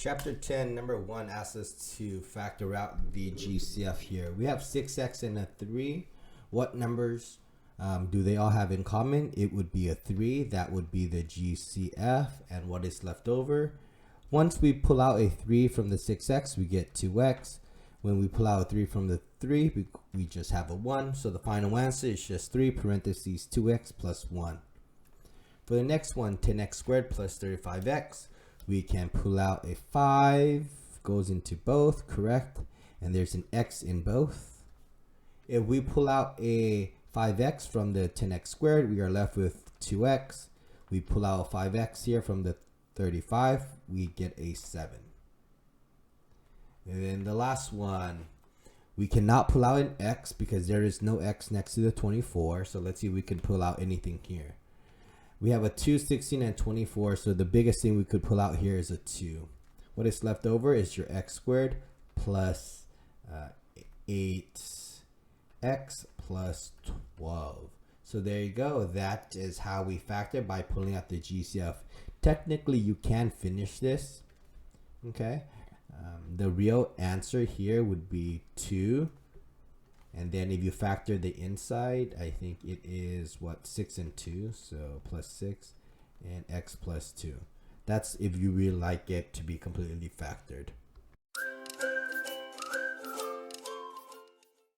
Chapter 10, number 1 asks us to factor out the GCF here. We have 6x and a 3. What numbers do they all have in common? It would be a 3. That would be the GCF. And what is left over? Once we pull out a 3 from the 6x, we get 2x. When we pull out a 3 from the 3, we just have a 1. So the final answer is just 3 parentheses 2x plus 1. For the next one, 10x squared plus 35x. We can pull out a 5, goes into both, correct? And there's an x in both. If we pull out a 5x from the 10x squared, we are left with 2x. We pull out a 5x here from the 35, we get a 7. And then the last one, we cannot pull out an x because there is no x next to the 24. So let's see if we can pull out anything here. We have a 2, 16, and 24, so the biggest thing we could pull out here is a 2. What is left over is your x squared plus 8x plus 12. So there you go. That is how we factor by pulling out the GCF. Technically, you can finish this. Okay. The real answer here would be 2. And then if you factor the inside, I think it is what, 6 and 2, so plus 6 and x plus 2. That's if you really like it to be completely factored.